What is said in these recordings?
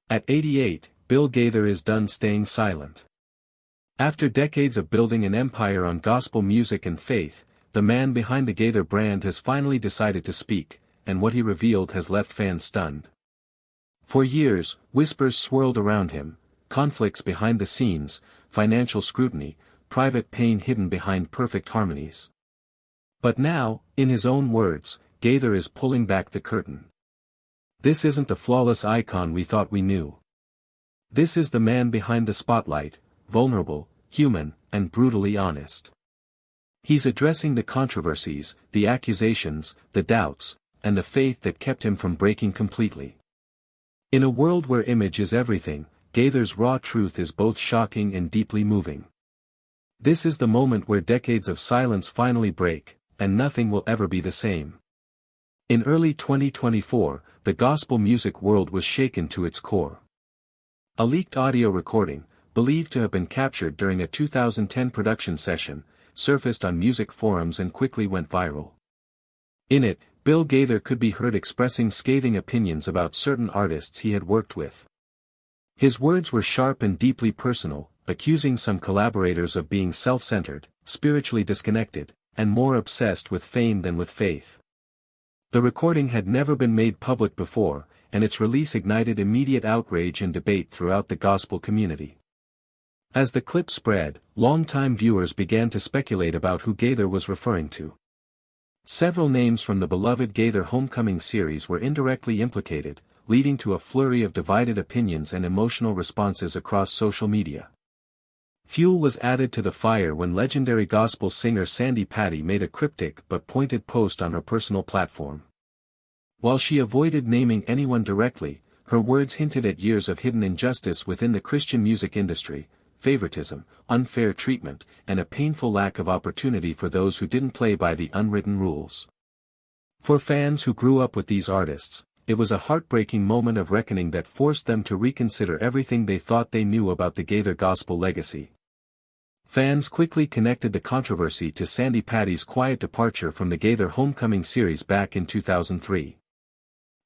At 88, Bill Gaither is done staying silent. After decades of building an empire on gospel music and faith, the man behind the Gaither brand has finally decided to speak, and what he revealed has left fans stunned. For years, whispers swirled around him, conflicts behind the scenes, financial scrutiny, private pain hidden behind perfect harmonies. But now, in his own words, Gaither is pulling back the curtain. This isn't the flawless icon we thought we knew. This is the man behind the spotlight, vulnerable, human, and brutally honest. He's addressing the controversies, the accusations, the doubts, and the faith that kept him from breaking completely. In a world where image is everything, Gaither's raw truth is both shocking and deeply moving. This is the moment where decades of silence finally break, and nothing will ever be the same. In early 2024, the gospel music world was shaken to its core. A leaked audio recording, believed to have been captured during a 2010 production session, surfaced on music forums and quickly went viral. In it, Bill Gaither could be heard expressing scathing opinions about certain artists he had worked with. His words were sharp and deeply personal, accusing some collaborators of being self-centered, spiritually disconnected, and more obsessed with fame than with faith. The recording had never been made public before, and its release ignited immediate outrage and debate throughout the gospel community. As the clip spread, longtime viewers began to speculate about who Gaither was referring to. Several names from the beloved Gaither Homecoming series were indirectly implicated, leading to a flurry of divided opinions and emotional responses across social media. Fuel was added to the fire when legendary gospel singer Sandi Patty made a cryptic but pointed post on her personal platform. While she avoided naming anyone directly, her words hinted at years of hidden injustice within the Christian music industry, favoritism, unfair treatment, and a painful lack of opportunity for those who didn't play by the unwritten rules. For fans who grew up with these artists, it was a heartbreaking moment of reckoning that forced them to reconsider everything they thought they knew about the Gaither gospel legacy. Fans quickly connected the controversy to Sandi Patty's quiet departure from the Gaither Homecoming series back in 2003.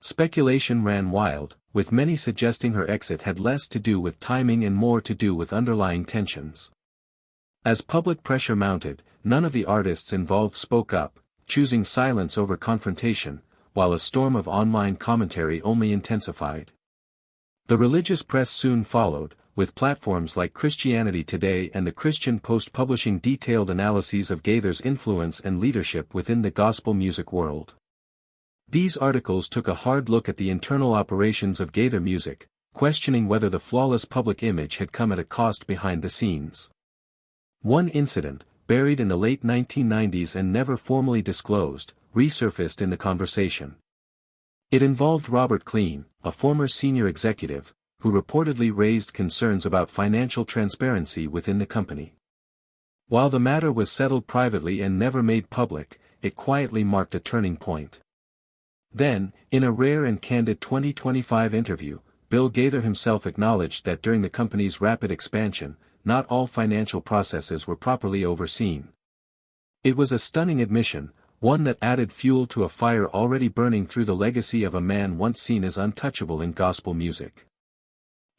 Speculation ran wild, with many suggesting her exit had less to do with timing and more to do with underlying tensions. As public pressure mounted, none of the artists involved spoke up, choosing silence over confrontation, while a storm of online commentary only intensified. The religious press soon followed, with platforms like Christianity Today and the Christian Post publishing detailed analyses of Gaither's influence and leadership within the gospel music world. These articles took a hard look at the internal operations of Gaither Music, questioning whether the flawless public image had come at a cost behind the scenes. One incident, buried in the late 1990s and never formally disclosed, resurfaced in the conversation. It involved Robert Klein, a former senior executive, who reportedly raised concerns about financial transparency within the company. While the matter was settled privately and never made public, it quietly marked a turning point. Then, in a rare and candid 2025 interview, Bill Gaither himself acknowledged that during the company's rapid expansion, not all financial processes were properly overseen. It was a stunning admission, one that added fuel to a fire already burning through the legacy of a man once seen as untouchable in gospel music.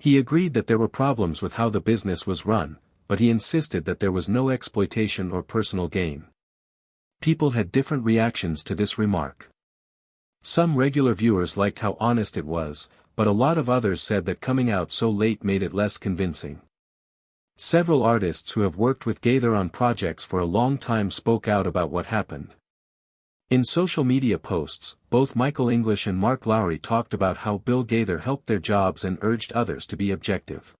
He agreed that there were problems with how the business was run, but he insisted that there was no exploitation or personal gain. People had different reactions to this remark. Some regular viewers liked how honest it was, but a lot of others said that coming out so late made it less convincing. Several artists who have worked with Gaither on projects for a long time spoke out about what happened. In social media posts, both Michael English and Mark Lowry talked about how Bill Gaither helped their jobs and urged others to be objective.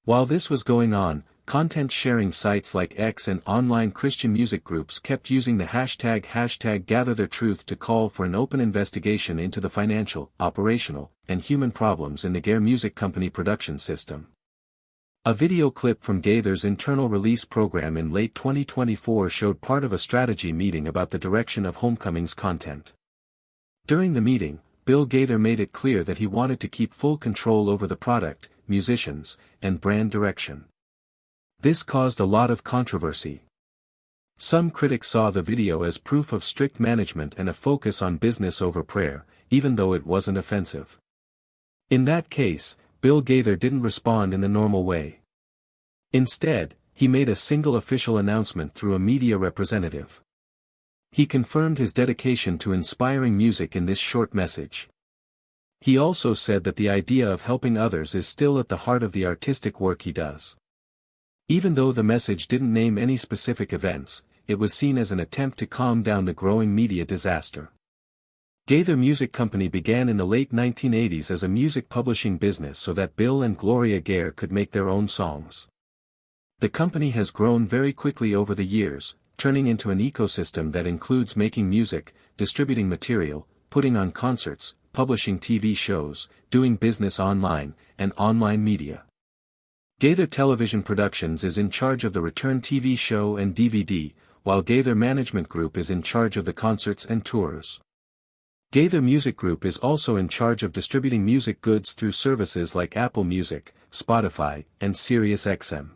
While this was going on, content-sharing sites like X and online Christian music groups kept using the hashtag #GatherTheTruth to call for an open investigation into the financial, operational, and human problems in the Gaither Music Company production system. A video clip from Gaither's internal release program in late 2024 showed part of a strategy meeting about the direction of Homecoming's content. During the meeting, Bill Gaither made it clear that he wanted to keep full control over the product, musicians, and brand direction. This caused a lot of controversy. Some critics saw the video as proof of strict management and a focus on business over prayer, even though it wasn't offensive. In that case, Bill Gaither didn't respond in the normal way. Instead, he made a single official announcement through a media representative. He confirmed his dedication to inspiring music in this short message. He also said that the idea of helping others is still at the heart of the artistic work he does. Even though the message didn't name any specific events, it was seen as an attempt to calm down the growing media disaster. Gaither Music Company began in the late 1980s as a music publishing business so that Bill and Gloria Gaither could make their own songs. The company has grown very quickly over the years, turning into an ecosystem that includes making music, distributing material, putting on concerts, publishing TV shows, doing business online, and online media. Gaither Television Productions is in charge of the return TV show and DVD, while Gaither Management Group is in charge of the concerts and tours. Gaither Music Group is also in charge of distributing music goods through services like Apple Music, Spotify, and SiriusXM.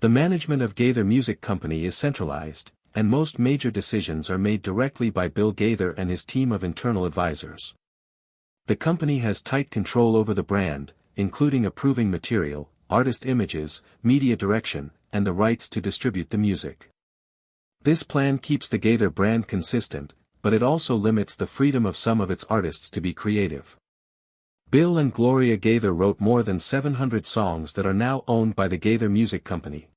The management of Gaither Music Company is centralized, and most major decisions are made directly by Bill Gaither and his team of internal advisors. The company has tight control over the brand, including approving material, artist images, media direction, and the rights to distribute the music. This plan keeps the Gaither brand consistent, but it also limits the freedom of some of its artists to be creative. Bill and Gloria Gaither wrote more than 700 songs that are now owned by the Gaither Music Company.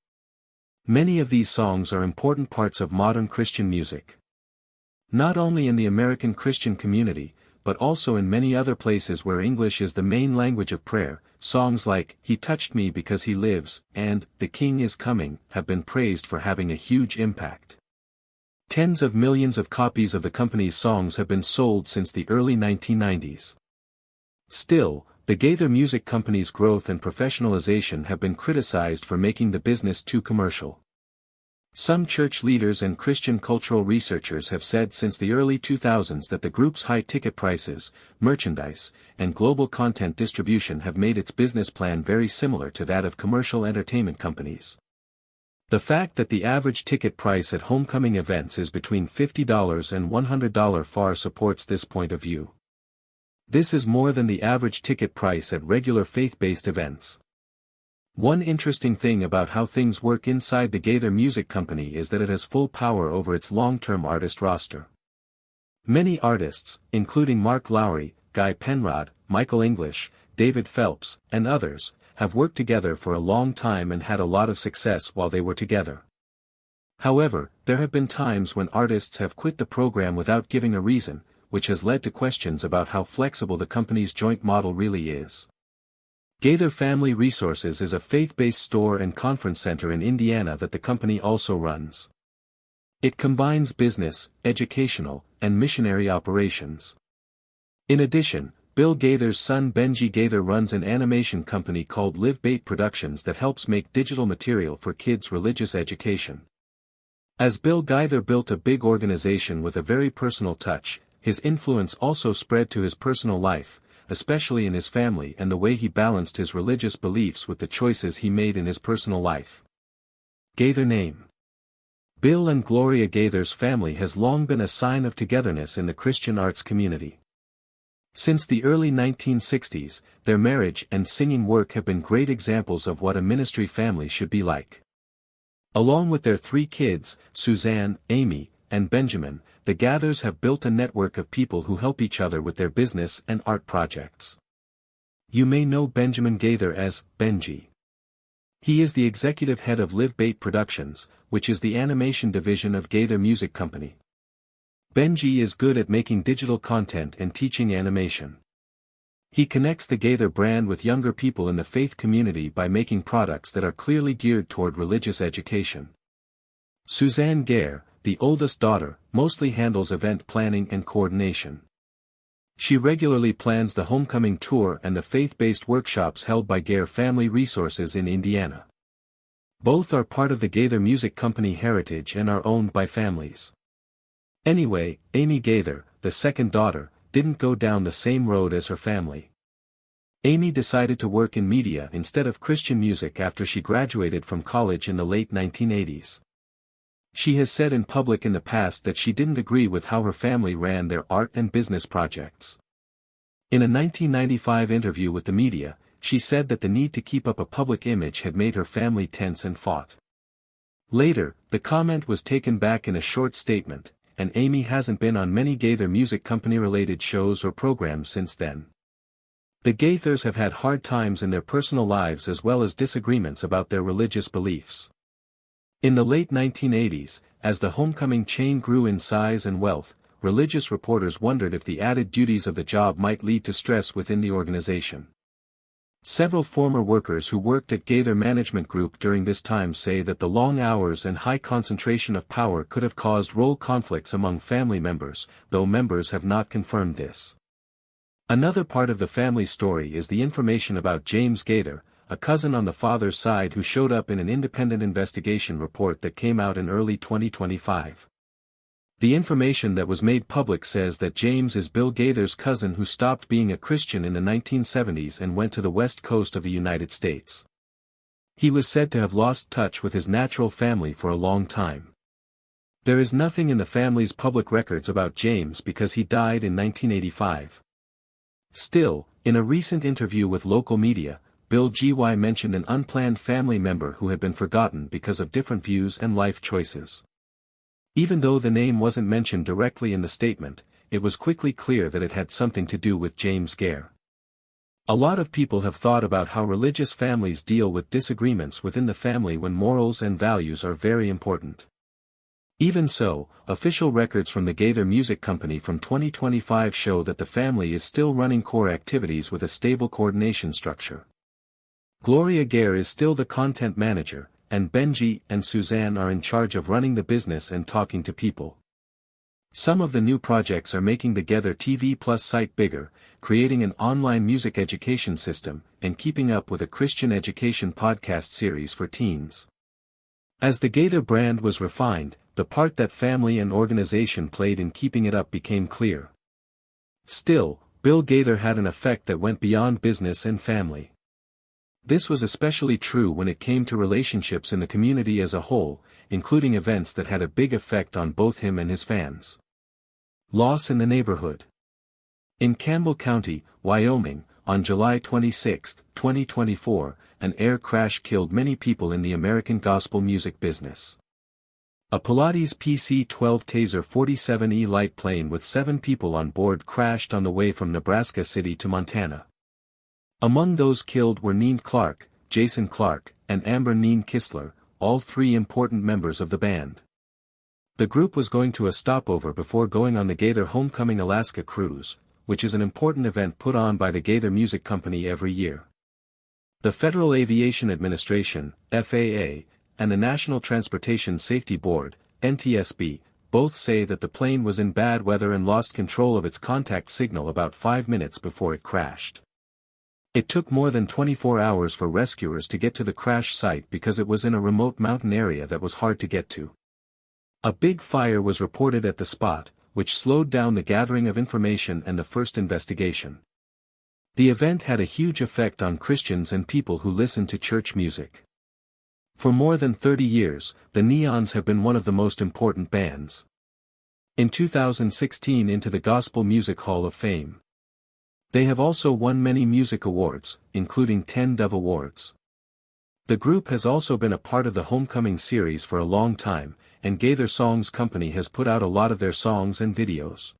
Many of these songs are important parts of modern Christian music. Not only in the American Christian community, but also in many other places where English is the main language of prayer, songs like "He Touched Me Because He Lives" and "The King Is Coming" have been praised for having a huge impact. Tens of millions of copies of the company's songs have been sold since the early 1990s. Still, the Gaither Music Company's growth and professionalization have been criticized for making the business too commercial. Some church leaders and Christian cultural researchers have said since the early 2000s that the group's high ticket prices, merchandise, and global content distribution have made its business plan very similar to that of commercial entertainment companies. The fact that the average ticket price at homecoming events is between $50 and $100 far supports this point of view. This is more than the average ticket price at regular faith-based events. One interesting thing about how things work inside the Gaither Music Company is that it has full power over its long-term artist roster. Many artists, including Mark Lowry, Guy Penrod, Michael English, David Phelps, and others, have worked together for a long time and had a lot of success while they were together. However, there have been times when artists have quit the program without giving a reason, which has led to questions about how flexible the company's joint model really is. Gaither Family Resources is a faith-based store and conference center in Indiana that the company also runs. It combines business, educational, and missionary operations. In addition, Bill Gaither's son Benji Gaither runs an animation company called Live Bait Productions that helps make digital material for kids' religious education. As Bill Gaither built a big organization with a very personal touch, his influence also spread to his personal life, especially in his family and the way he balanced his religious beliefs with the choices he made in his personal life. Gaither name. Bill and Gloria Gaither's family has long been a sign of togetherness in the Christian arts community. Since the early 1960s, their marriage and singing work have been great examples of what a ministry family should be like. Along with their 3 kids, Suzanne, Amy, and Benjamin, the Gaithers have built a network of people who help each other with their business and art projects. You may know Benjamin Gaither as Benji. He is the executive head of Live Bait Productions, which is the animation division of Gaither Music Company. Benji is good at making digital content and teaching animation. He connects the Gaither brand with younger people in the faith community by making products that are clearly geared toward religious education. Suzanne Gaither, the oldest daughter, mostly handles event planning and coordination. She regularly plans the homecoming tour and the faith-based workshops held by Gaither Family Resources in Indiana. Both are part of the Gaither Music Company heritage and are owned by families. Anyway, Amy Gaither, the second daughter, didn't go down the same road as her family. Amy decided to work in media instead of Christian music after she graduated from college in the late 1980s. She has said in public in the past that she didn't agree with how her family ran their art and business projects. In a 1995 interview with the media, she said that the need to keep up a public image had made her family tense and fought. Later, the comment was taken back in a short statement, and Amy hasn't been on many Gaither Music Company-related shows or programs since then. The Gaithers have had hard times in their personal lives as well as disagreements about their religious beliefs. In the late 1980s, as the homecoming chain grew in size and wealth, religious reporters wondered if the added duties of the job might lead to stress within the organization. Several former workers who worked at Gaither Management Group during this time say that the long hours and high concentration of power could have caused role conflicts among family members, though members have not confirmed this. Another part of the family story is the information about James Gaither, a cousin on the father's side who showed up in an independent investigation report that came out in early 2025. The information that was made public says that James is Bill Gaither's cousin who stopped being a Christian in the 1970s and went to the west coast of the United States. He was said to have lost touch with his natural family for a long time. There is nothing in the family's public records about James because he died in 1985. Still, in a recent interview with local media, Bill GY mentioned an unplanned family member who had been forgotten because of different views and life choices. Even though the name wasn't mentioned directly in the statement, it was quickly clear that it had something to do with James Gaither. A lot of people have thought about how religious families deal with disagreements within the family when morals and values are very important. Even so, official records from the Gaither Music Company from 2025 show that the family is still running core activities with a stable coordination structure. Gloria Gaither is still the content manager, and Benji and Suzanne are in charge of running the business and talking to people. Some of the new projects are making the Gaither TV Plus site bigger, creating an online music education system, and keeping up with a Christian education podcast series for teens. As the Gaither brand was refined, the part that family and organization played in keeping it up became clear. Still, Bill Gaither had an effect that went beyond business and family. This was especially true when it came to relationships in the community as a whole, including events that had a big effect on both him and his fans. Loss in the neighborhood. In Campbell County, Wyoming, on July 26, 2024, an air crash killed many people in the American gospel music business. A Pilates PC-12 Taser 47E light plane with 7 people on board crashed on the way from Nebraska City to Montana. Among those killed were Neen Clark, Jason Clark, and Amber Neen Kistler, all 3 important members of the band. The group was going to a stopover before going on the Gaither Homecoming Alaska cruise, which is an important event put on by the Gaither Music Company every year. The Federal Aviation Administration, FAA, and the National Transportation Safety Board, NTSB, both say that the plane was in bad weather and lost control of its contact signal about 5 minutes before it crashed. It took more than 24 hours for rescuers to get to the crash site because it was in a remote mountain area that was hard to get to. A big fire was reported at the spot, which slowed down the gathering of information and the first investigation. The event had a huge effect on Christians and people who listen to church music. For more than 30 years, the Neons have been one of the most important bands. In 2016 into the Gospel Music Hall of Fame. They have also won many music awards, including 10 Dove Awards. The group has also been a part of the Homecoming series for a long time, and Gaither Songs Company has put out a lot of their songs and videos.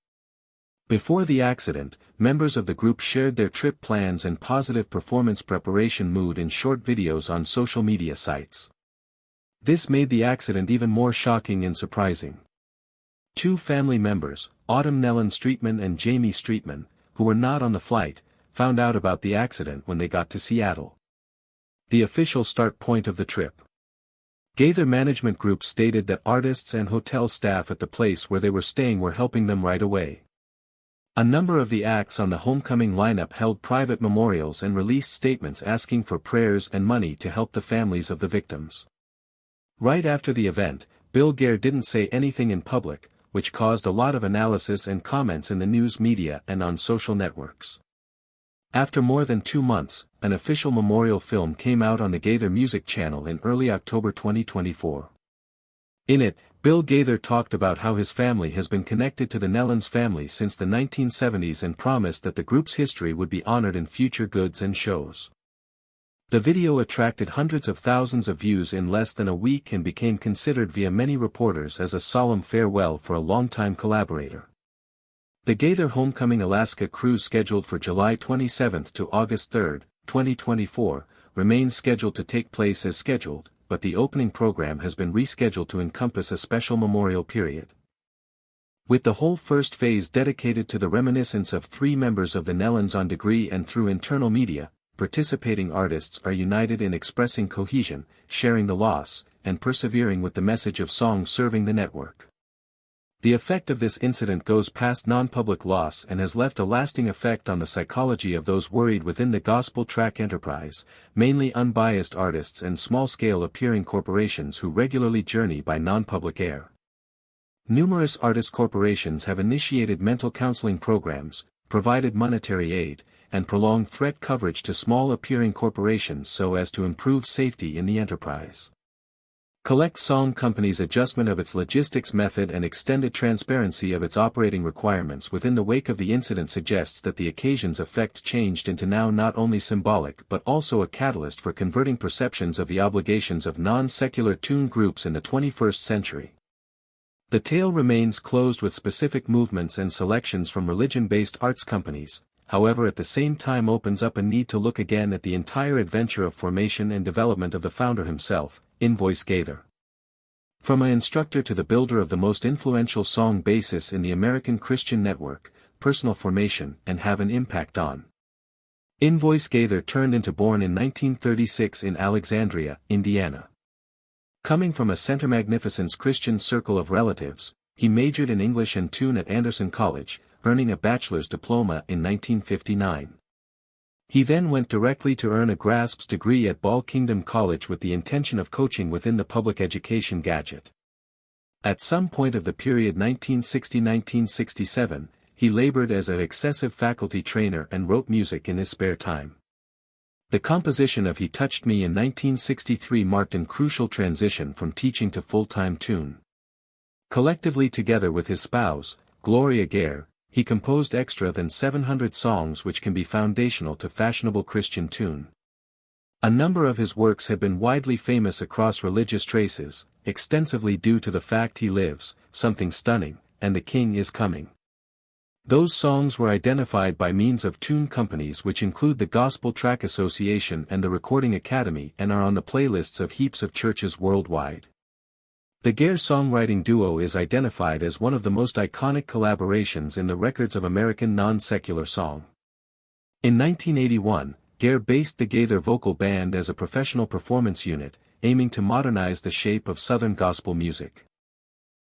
Before the accident, members of the group shared their trip plans and positive performance preparation mood in short videos on social media sites. This made the accident even more shocking and surprising. 2 family members, Autumn Nellen Streetman and Jamie Streetman, who were not on the flight, found out about the accident when they got to Seattle. The official start point of the trip. Gaither Management Group stated that artists and hotel staff at the place where they were staying were helping them right away. A number of the acts on the Homecoming lineup held private memorials and released statements asking for prayers and money to help the families of the victims. Right after the event, Bill Gaither didn't say anything in public, which caused a lot of analysis and comments in the news media and on social networks. After more than 2 months, an official memorial film came out on the Gaither Music Channel in early October 2024. In it, Bill Gaither talked about how his family has been connected to the Nellens family since the 1970s and promised that the group's history would be honored in future goods and shows. The video attracted hundreds of thousands of views in less than a week and became considered via many reporters as a solemn farewell for a longtime collaborator. The Gaither Homecoming Alaska cruise scheduled for July 27 to August 3, 2024, remains scheduled to take place as scheduled, but the opening program has been rescheduled to encompass a special memorial period. With the whole first phase dedicated to the reminiscence of 3 members of the Nellens on degree and through internal media, participating artists are united in expressing cohesion, sharing the loss, and persevering with the message of song serving the network. The effect of this incident goes past non-public loss and has left a lasting effect on the psychology of those worried within the gospel track enterprise, mainly unbiased artists and small-scale appearing corporations who regularly journey by non-public air. Numerous artist corporations have initiated mental counseling programs, provided monetary aid, and prolonged threat coverage to small appearing corporations so as to improve safety in the enterprise. Collect Song Company's adjustment of its logistics method and extended transparency of its operating requirements within the wake of the incident suggests that the occasion's effect changed into now not only symbolic but also a catalyst for converting perceptions of the obligations of non-secular tune groups in the 21st century. The tale remains closed with specific movements and selections from religion-based arts companies, however at the same time opens up a need to look again at the entire adventure of formation and development of the founder himself, Invoice Gaither. From an instructor to the builder of the most influential song basis in the American Christian network, personal formation and have an impact on. Invoice Gaither turned into born in 1936 in Alexandria, Indiana. Coming from a Center Magnificence Christian circle of relatives, he majored in English and tune at Anderson College, earning a bachelor's diploma in 1959. He then went directly to earn a Grasp's degree at Ball Kingdom College with the intention of coaching within the public education gadget. At some point of the period 1960-1967, he labored as an excessive faculty trainer and wrote music in his spare time. The composition of He Touched Me in 1963 marked an crucial transition from teaching to full-time tune. Collectively together with his spouse, Gloria Gaither, he composed extra than 700 songs which can be foundational to fashionable Christian tune. A number of his works have been widely famous across religious traces, extensively due to the fact He Lives, Something Stunning, and The King Is Coming. Those songs were identified by means of tune companies which include the Gospel Track Association and the Recording Academy and are on the playlists of heaps of churches worldwide. The Gaither songwriting duo is identified as one of the most iconic collaborations in the records of American non-secular song. In 1981, Gaither based the Gaither Vocal Band as a professional performance unit, aiming to modernize the shape of Southern gospel music.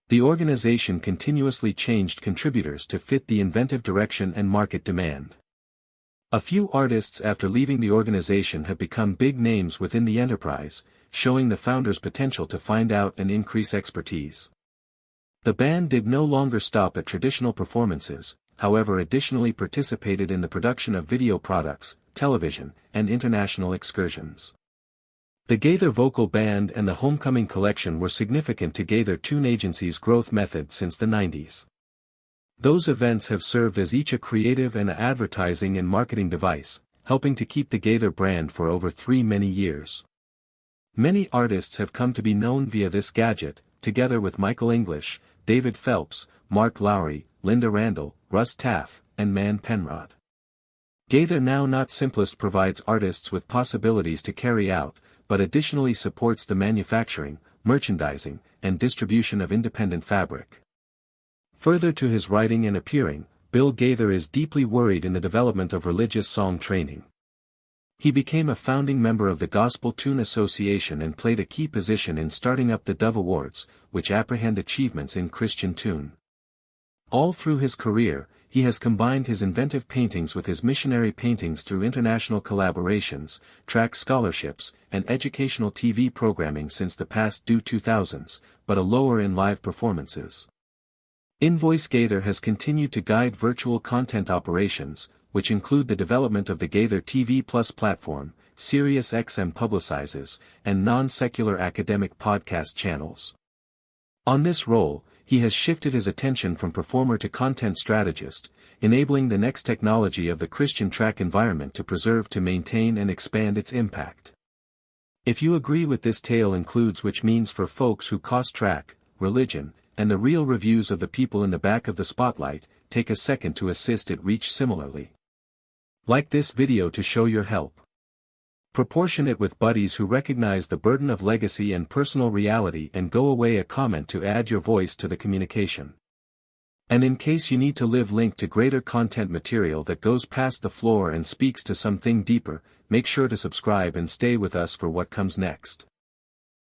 The organization continuously changed contributors to fit the inventive direction and market demand. A few artists after leaving the organization have become big names within the enterprise, showing the founders' potential to find out and increase expertise. The band did no longer stop at traditional performances, however additionally participated in the production of video products, television, and international excursions. The Gaither Vocal Band and the Homecoming Collection were significant to Gaither Tune Agency's growth method since the 90s. Those events have served as each a creative and advertising and marketing device, helping to keep the Gaither brand for over many years. Many artists have come to be known via this gadget, together with Michael English, David Phelps, Mark Lowry, Linda Randall, Russ Taff, and Man Penrod. Gaither Now Not Simplest provides artists with possibilities to carry out, but additionally supports the manufacturing, merchandising, and distribution of independent fabric. Further to his writing and appearing, Bill Gaither is deeply worried in the development of religious song training. He became a founding member of the Gospel Tune Association and played a key position in starting up the Dove Awards, which apprehend achievements in Christian tune. All through his career, he has combined his inventive paintings with his missionary paintings through international collaborations, track scholarships, and educational TV programming since the past 2000s, but a lower in live performances. Invoice Gaither has continued to guide virtual content operations, which include the development of the Gaither TV Plus platform, Sirius XM publicizes, and non-secular academic podcast channels. On this role, he has shifted his attention from performer to content strategist, enabling the next technology of the Christian track environment to preserve to maintain and expand its impact. If you agree with this tale includes which means for folks who cost track, religion, and the real reviews of the people in the back of the spotlight, take a second to assist it reach similarly. Like this video to show your help. Proportion it with buddies who recognize the burden of legacy and personal reality and go away a comment to add your voice to the communication. And in case you need to link to greater content material that goes past the floor and speaks to something deeper, make sure to subscribe and stay with us for what comes next.